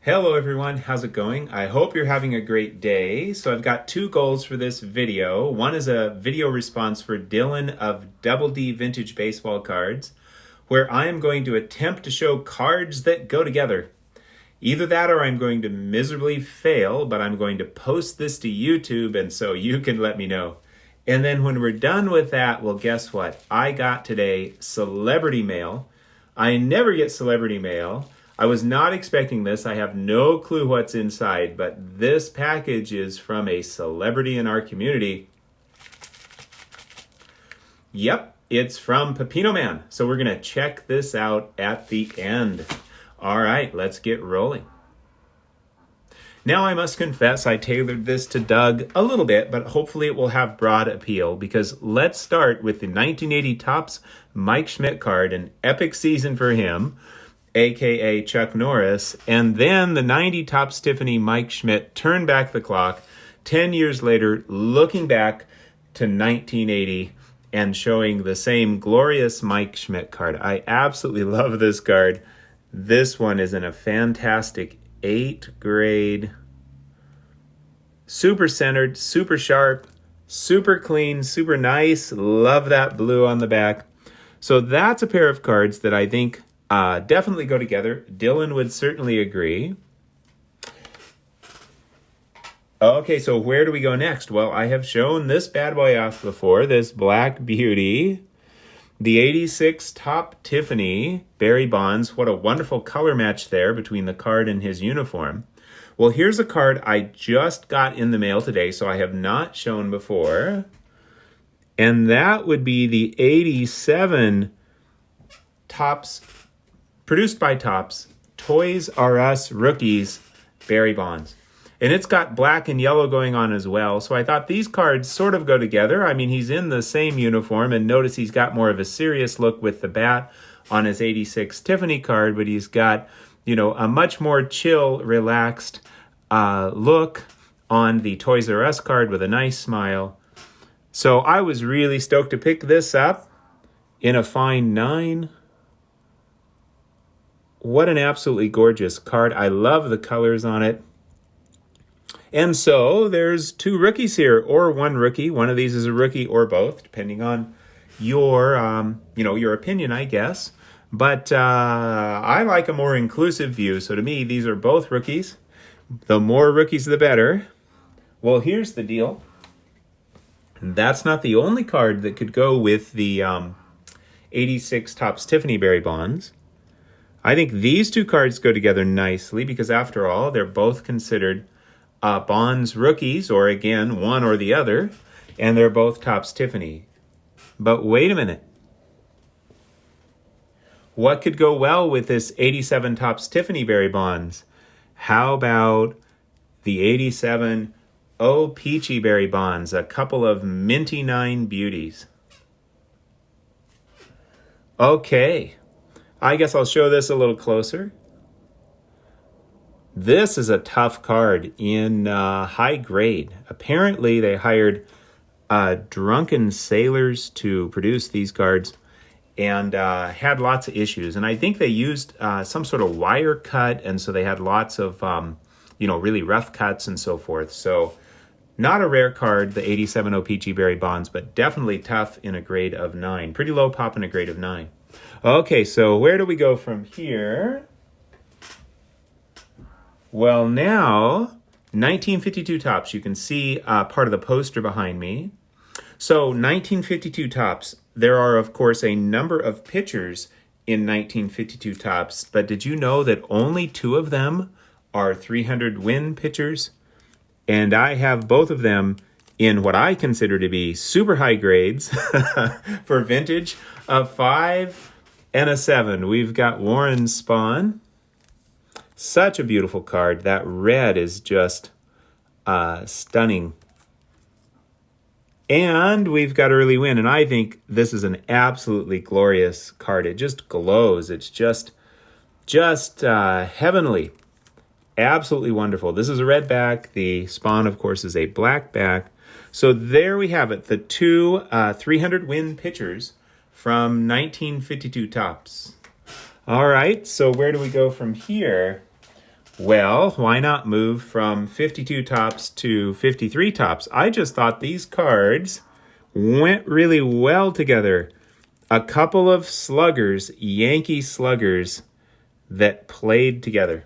Hello everyone, how's it going? I hope you're having a great day. So I've got two goals for this video. One is a video response for Dylan of Double D Vintage Baseball Cards, where I am going to attempt to show cards that go together. Either that or I'm going to miserably fail, but I'm going to post this to YouTube and so you can let me know. And then when we're done with that, well, guess what? I got today celebrity mail. I never get celebrity mail. I was not expecting this. I have no clue what's inside, but this package is from a celebrity in our community. Yep, it's from Pepino Man. So we're going to check this out at the end. All right, let's get rolling. Now I must confess I tailored this to Doug a little bit, but hopefully it will have broad appeal because let's start with the 1980 Topps Mike Schmidt card, an epic season for him, aka Chuck Norris, and then the 90 Topps Tiffany Mike Schmidt, turn back the clock 10 years later, looking back to 1980 and showing the same glorious Mike Schmidt card. I absolutely love this card. This one is in a fantastic 8th grade, super centered, super sharp, super clean, super nice. Love that blue on the back. So that's a pair of cards that I think definitely go together. Dylan would certainly agree. Okay, so where do we go next? Well, I have shown this bad boy off before, this Black Beauty. The 86 Top Tiffany Barry Bonds. What a wonderful color match there between the card and his uniform. Well, here's a card I just got in the mail today, so I have not shown before. And that would be the 87 Topps, produced by Topps, Toys R Us Rookies Barry Bonds. And it's got black and yellow going on as well. So I thought these cards sort of go together. I mean, he's in the same uniform, and notice he's got more of a serious look with the bat on his 86 Tiffany card, but he's got, you know, a much more chill, relaxed look on the Toys R Us card with a nice smile. So I was really stoked to pick this up in a fine 9. What an absolutely gorgeous card. I love the colors on it. And so there's 2 rookies here, or 1 rookie. One of these is a rookie or both, depending on your, your opinion, I guess. But I like a more inclusive view. So to me, these are both rookies. The more rookies, the better. Well, here's the deal. That's not the only card that could go with the 86 Topps Tiffany Barry Bonds. I think these 2 cards go together nicely because, after all, they're both considered Bonds rookies, or again, one or the other, and they're both Topps Tiffany. But wait a minute. What could go well with this 87 Topps Tiffany Barry Bonds? How about the 87 Oh Peachy Barry Bonds, a couple of minty 9 beauties? Okay, I guess I'll show this a little closer. This is a tough card in high grade. Apparently, they hired drunken sailors to produce these cards and had lots of issues. And I think they used some sort of wire cut, and so they had lots of, really rough cuts and so forth. So not a rare card, the 87 O-Pee-Chee Barry Bonds, but definitely tough in a grade of 9. Pretty low pop in a grade of 9. Okay, so where do we go from here? Well, now, 1952 Topps. You can see part of the poster behind me. So 1952 Topps. There are, of course, a number of pitchers in 1952 Topps, but did you know that only 2 of them are 300-win pitchers? And I have both of them in what I consider to be super high grades for vintage, a 5 and a 7. We've got Warren Spahn. Such a beautiful card. That red is just stunning. And we've got Early Win, and I think this is an absolutely glorious card. It just glows. It's just heavenly. Absolutely wonderful. This is a red back. The Spahn, of course, is a black back. So there we have it, the 2 300-win pitchers from 1952 Topps. All right, so where do we go from here? Well, why not move from 52 tops to 53 tops? I just thought these cards went really well together. A couple of sluggers, Yankee sluggers, that played together.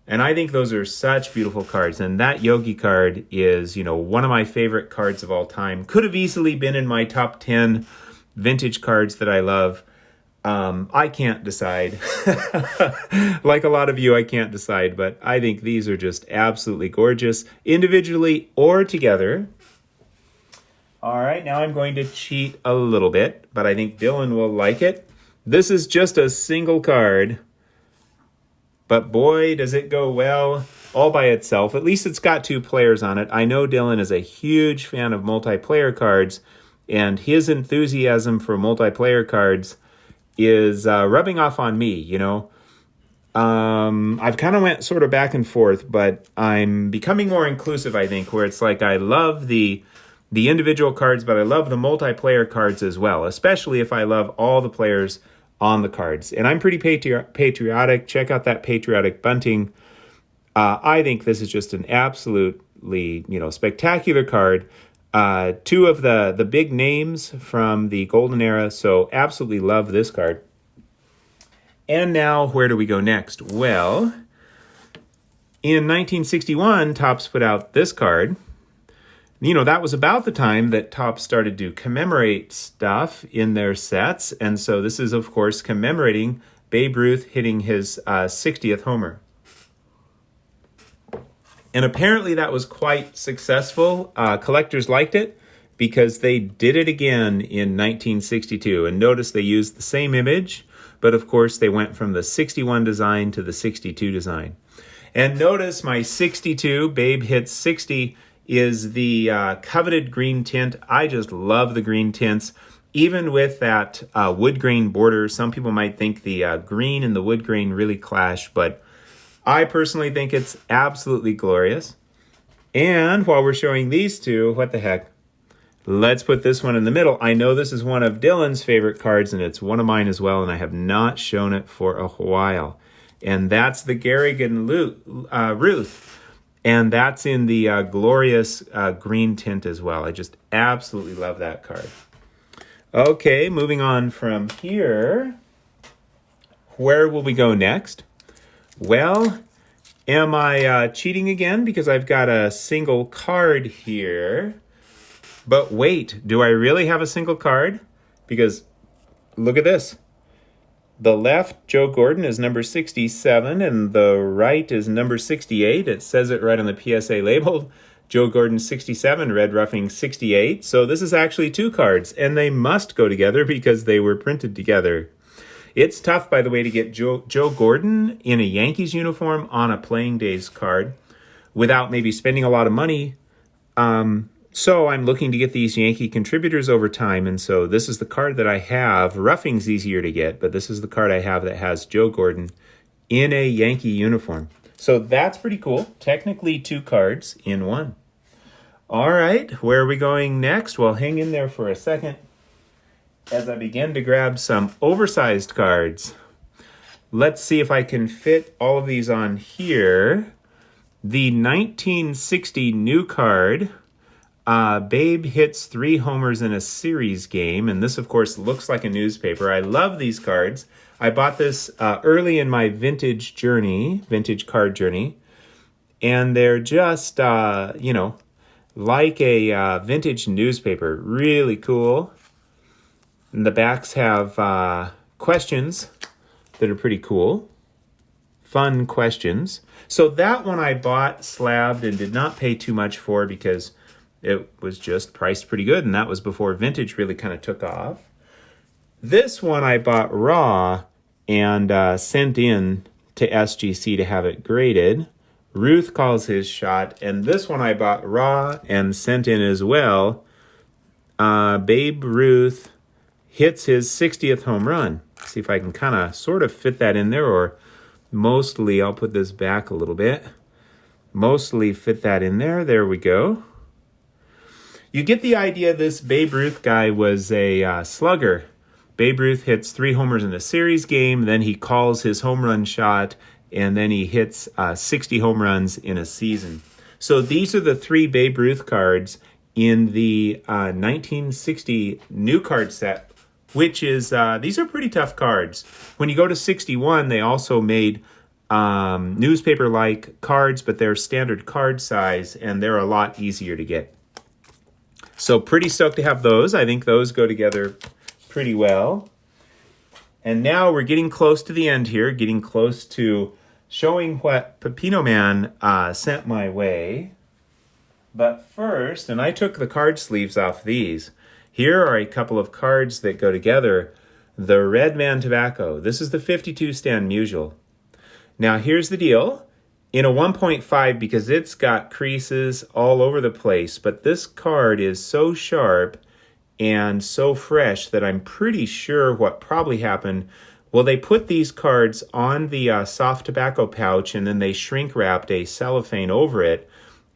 And I think those are such beautiful cards. And that Yogi card is, one of my favorite cards of all time. Could have easily been in my top 10 vintage cards that I love. I can't decide. Like a lot of you, I can't decide. But I think these are just absolutely gorgeous, individually or together. All right, now I'm going to cheat a little bit, but I think Dylan will like it. This is just a single card. But boy, does it go well all by itself. At least it's got two players on it. I know Dylan is a huge fan of multiplayer cards, and his enthusiasm for multiplayer cards is rubbing off on me, I've kind of went sort of back and forth, but I'm becoming more inclusive, I think, where it's like I love the individual cards, but I love the multiplayer cards as well, especially if I love all the players on the cards. And I'm pretty patriotic. Check out that patriotic bunting. I think this is just an absolutely, spectacular card. Two of the big names from the golden era, so absolutely love this card. And now, where do we go next? Well, in 1961, Topps put out this card. That was about the time that Topps started to commemorate stuff in their sets. And so this is, of course, commemorating Babe Ruth hitting his 60th homer. And apparently that was quite successful. Collectors liked it because they did it again in 1962. And notice they used the same image, but of course they went from the 61 design to the 62 design. And notice my 62, Babe hits 60, is the coveted green tint. I just love the green tints. Even with that wood grain border, some people might think the green and the wood grain really clash, but I personally think it's absolutely glorious. And while we're showing these two, what the heck, let's put this one in the middle. I know this is one of Dylan's favorite cards, and it's one of mine as well, and I have not shown it for a while. And that's the Garrigan Ruth. And that's in the glorious green tint as well. I just absolutely love that card. Okay, moving on from here. Where will we go next? Well, am I cheating again? Because I've got a single card here. But wait, do I really have a single card? Because look at this. The left, Joe Gordon, is number 67, and the right is number 68. It says it right on the PSA label. Joe Gordon 67, Red Roughing 68. So this is actually two cards, and they must go together because they were printed together. It's tough, by the way, to get Joe Gordon in a Yankees uniform on a playing days card without maybe spending a lot of money. So I'm looking to get these Yankee contributors over time, and so this is the card that I have. Roughing's easier to get, but this is the card I have that has Joe Gordon in a Yankee uniform. So that's pretty cool. Technically two cards in one. All right, where are we going next? Well, hang in there for a second as I begin to grab some oversized cards. Let's see if I can fit all of these on here. The 1960 new card. Babe hits 3 homers in a series game, and this, of course, looks like a newspaper. I love these cards. I bought this early in my vintage card journey, and they're just, like a vintage newspaper. Really cool. And the backs have questions that are pretty cool. Fun questions. So that one I bought slabbed and did not pay too much for because it was just priced pretty good, and that was before vintage really kind of took off. This one I bought raw and sent in to SGC to have it graded. Ruth calls his shot, and this one I bought raw and sent in as well. Babe Ruth hits his 60th home run. See if I can kind of sort of fit that in there, or mostly, I'll put this back a little bit. Mostly fit that in there. There we go. You get the idea this Babe Ruth guy was a slugger. Babe Ruth hits 3 homers in a series game, then he calls his home run shot, and then he hits 60 home runs in a season. So these are the 3 Babe Ruth cards in the 1960 new card set, which is, these are pretty tough cards. When you go to 61, they also made newspaper-like cards, but they're standard card size, and they're a lot easier to get. So pretty stoked to have those. I think those go together pretty well. And now we're getting close to the end here, getting close to showing what Pepino Man sent my way. But first, and I took the card sleeves off these. Here are a couple of cards that go together. The Red Man Tobacco. This is the 52 Stan Musial. Now here's the deal. In a 1.5, because it's got creases all over the place, but this card is so sharp and so fresh that I'm pretty sure what probably happened, well, they put these cards on the soft tobacco pouch, and then they shrink wrapped a cellophane over it,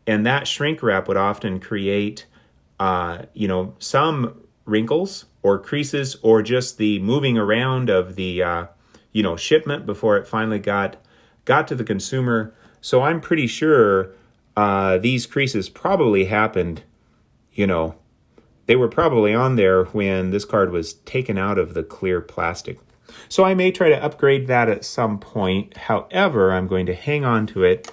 and that shrink wrap would often create, some wrinkles or creases, or just the moving around of the, shipment before it finally got to the consumer. So I'm pretty sure these creases probably happened, they were probably on there when this card was taken out of the clear plastic. So I may try to upgrade that at some point. However, I'm going to hang on to it,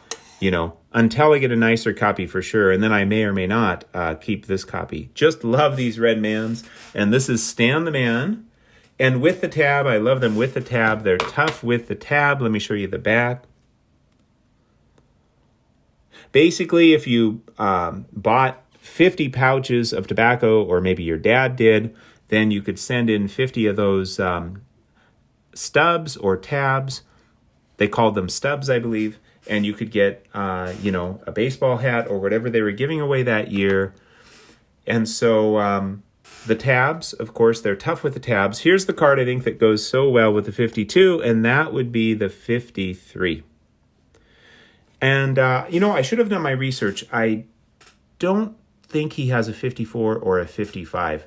until I get a nicer copy for sure. And then I may or may not keep this copy. Just love these Red Mans. And this is Stan the Man. And with the tab, I love them with the tab. They're tough with the tab. Let me show you the back. Basically, if you bought 50 pouches of tobacco, or maybe your dad did, then you could send in 50 of those stubs or tabs. They called them stubs, I believe. And you could get, a baseball hat or whatever they were giving away that year. And so the tabs, of course, they're tough with the tabs. Here's the card I think that goes so well with the 52, and that would be the 53. And, I should have done my research. I don't think he has a 54 or a 55.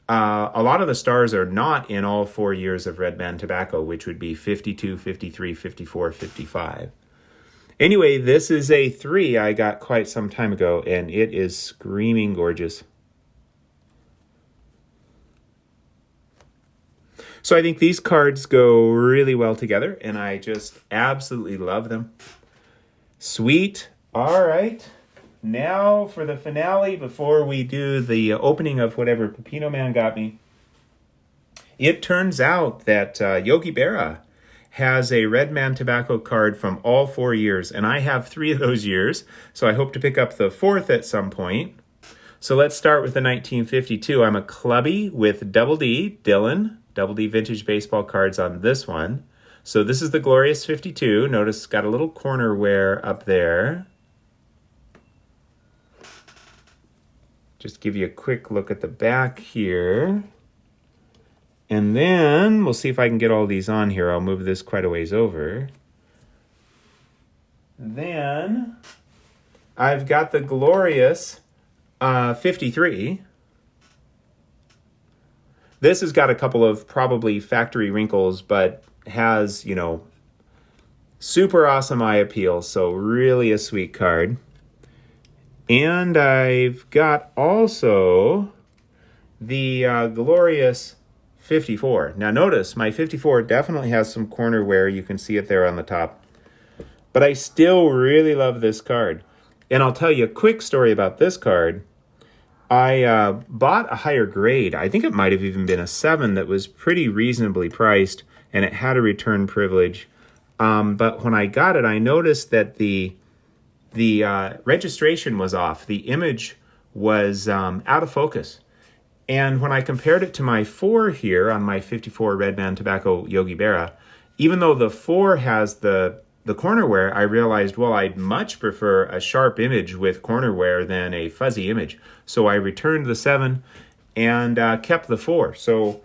A lot of the stars are not in all 4 years of Red Man Tobacco, which would be 52, 53, 54, 55. Anyway, this is a 3 I got quite some time ago, and it is screaming gorgeous. So I think these cards go really well together, and I just absolutely love them. Sweet. All right. Now for the finale, before we do the opening of whatever Pepino Man got me. It turns out that Yogi Berra has a Red Man Tobacco card from all 4 years, and I have 3 of those years, so I hope to pick up the 4th at some point. So let's start with the 1952. I'm a clubby with Double D, Dylan, Double D Vintage Baseball cards on this one. So this is the Glorious 52. Notice it's got a little corner wear up there. Just give you a quick look at the back here. And then we'll see if I can get all these on here. I'll move this quite a ways over. Then I've got the Glorious 53. This has got a couple of probably factory wrinkles, but has, super awesome eye appeal. So really a sweet card. And I've got also the Glorious 54. Now notice, my 54 definitely has some corner wear. You can see it there on the top. But I still really love this card. And I'll tell you a quick story about this card. I bought a higher grade. I think it might have even been a 7 that was pretty reasonably priced, and it had a return privilege. But when I got it, I noticed that the registration was off. The image was out of focus. And when I compared it to my 4 here on my 54 Red Man Tobacco Yogi Berra, even though the 4 has the corner wear, I realized, well, I'd much prefer a sharp image with corner wear than a fuzzy image. So I returned the 7 and kept the 4. So,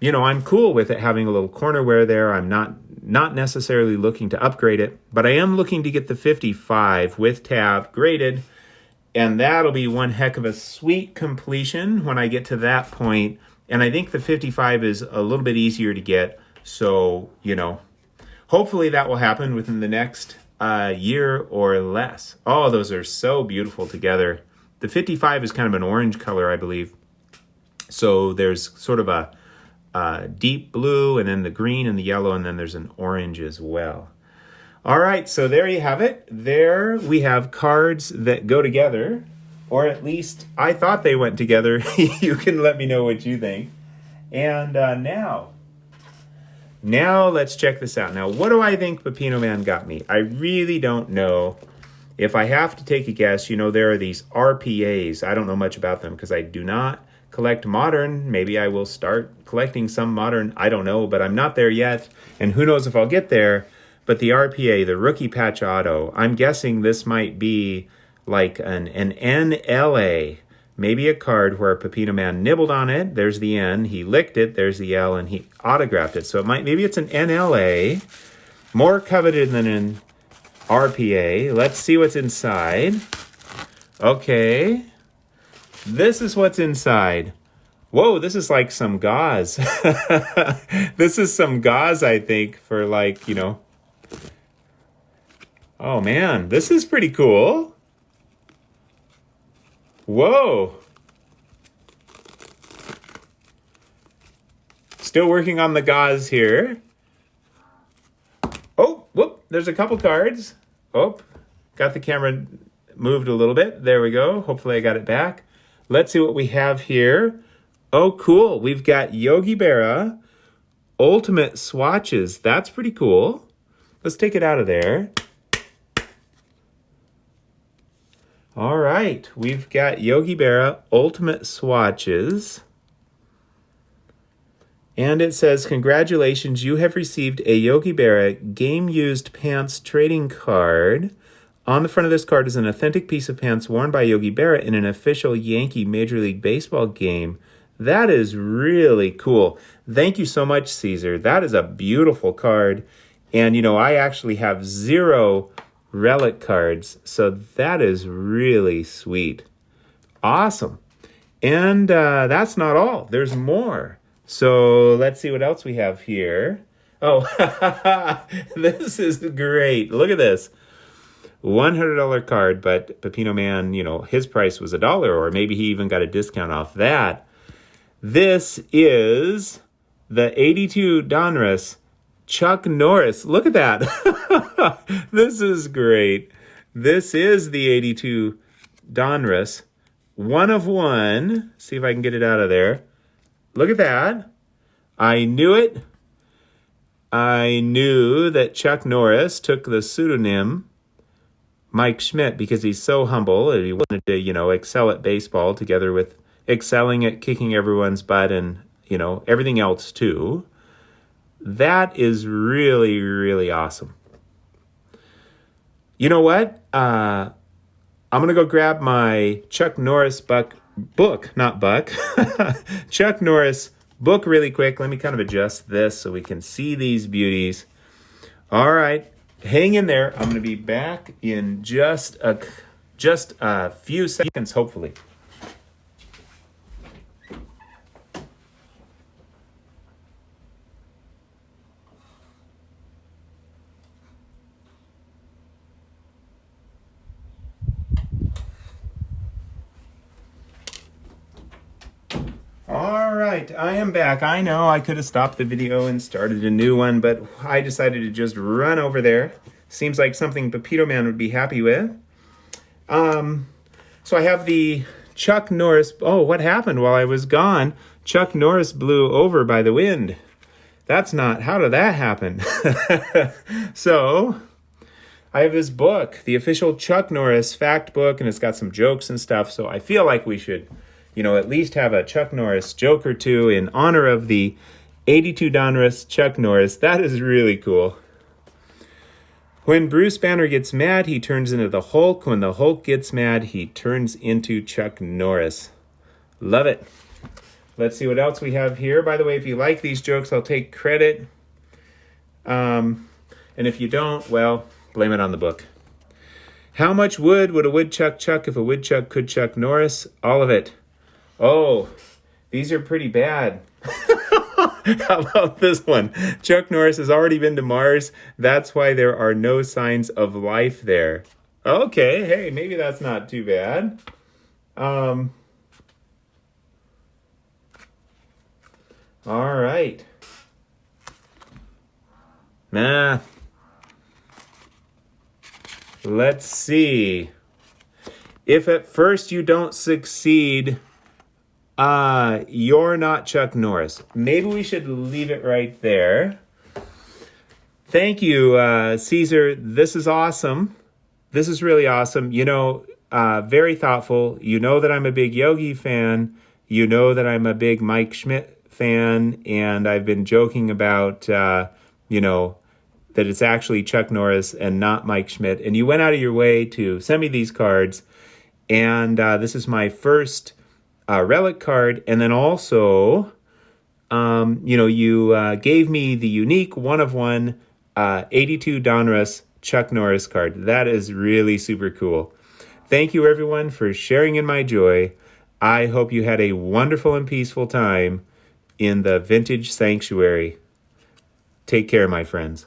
I'm cool with it having a little corner wear there. I'm not necessarily looking to upgrade it, but I am looking to get the 55 with tab graded, and that'll be one heck of a sweet completion when I get to that point. And I think the 55 is a little bit easier to get, so, hopefully that will happen within the next year or less. Oh, those are so beautiful together. The 55 is kind of an orange color, I believe. So there's sort of a deep blue, and then the green and the yellow, and then there's an orange as well. All right, so there you have it. There we have cards that go together, or at least I thought they went together. You can let me know what you think. And now let's check this out. Now, what do I think Pepino Man got me? I really don't know. If I have to take a guess, there are these RPAs. I don't know much about them because I do not collect modern. Maybe I will start collecting some modern. I don't know, but I'm not there yet. And who knows if I'll get there. But the RPA, the Rookie Patch Auto, I'm guessing this might be like an NLA. Maybe a card where Pepino Man nibbled on it. There's the N. He licked it. There's the L, and he autographed it. So maybe it's an NLA. More coveted than an RPA. Let's see what's inside. Okay. This is what's inside. Whoa, this is like some gauze. This is some gauze, I think, for Oh, man, this is pretty cool. Whoa. Still working on the gauze here. Oh, whoop, there's a couple cards. Oh, got the camera moved a little bit. There we go. Hopefully I got it back. Let's see what we have here. Oh, cool. We've got Yogi Berra Ultimate Swatches. That's pretty cool. Let's take it out of there. All right. We've got Yogi Berra Ultimate Swatches. And it says, congratulations, you have received a Yogi Berra Game Used Pants trading card. On the front of this card is an authentic piece of pants worn by Yogi Berra in an official Yankee Major League Baseball game. That is really cool. Thank you so much, Caesar. That is a beautiful card. And, I actually have 0 relic cards, so that is really sweet. Awesome. And that's not all. There's more. So let's see what else we have here. Oh, this is great. Look at this. $100 card, but Pepino Man, his price was $1, or maybe he even got a discount off that. This is the 82 Donruss Chuck Norris. Look at that. This is great. This is the 82 Donruss. 1 of 1. See if I can get it out of there. Look at that. I knew it. I knew that Chuck Norris took the pseudonym Mike Schmidt because he's so humble and he wanted to, excel at baseball together with excelling at kicking everyone's butt and, everything else too. That is really, really awesome. You know what? I'm going to go grab my Chuck Norris book, not Buck. Chuck Norris book really quick. Let me kind of adjust this so we can see these beauties. All right. Hang in there. I'm going to be back in just a few seconds, hopefully. All right, I am back. I know I could have stopped the video and started a new one, but I decided to just run over there. Seems like something Pepino Man would be happy with. So I have the Chuck Norris. Oh, what happened while I was gone? Chuck Norris blew over by the wind. How did that happen? So I have this book, the official Chuck Norris fact book, and it's got some jokes and stuff. So I feel like we should at least have a Chuck Norris joke or two in honor of the 82 Donruss Chuck Norris. That is really cool. When Bruce Banner gets mad, he turns into the Hulk. When the Hulk gets mad, he turns into Chuck Norris. Love it. Let's see what else we have here. By the way, if you like these jokes, I'll take credit. And if you don't, well, blame it on the book. How much wood would a woodchuck chuck if a woodchuck could Chuck Norris? All of it. Oh, these are pretty bad. How about this one? Chuck Norris has already been to Mars. That's why there are no signs of life there. Okay, hey, maybe that's not too bad. All right. Let's see. If at first you don't succeed, you're not Chuck Norris. Maybe we should leave it right there. Thank you, Caesar. This is awesome. This is really awesome. Very thoughtful. You know that I'm a big Yogi fan. You know that I'm a big Mike Schmidt fan. And I've been joking about, that it's actually Chuck Norris and not Mike Schmidt. And you went out of your way to send me these cards. And this is my first relic card. And then also, you gave me the unique one-of-one 82 Donruss Chuck Norris card. That is really super cool. Thank you, everyone, for sharing in my joy. I hope you had a wonderful and peaceful time in the Vintage Sanctuary. Take care, my friends.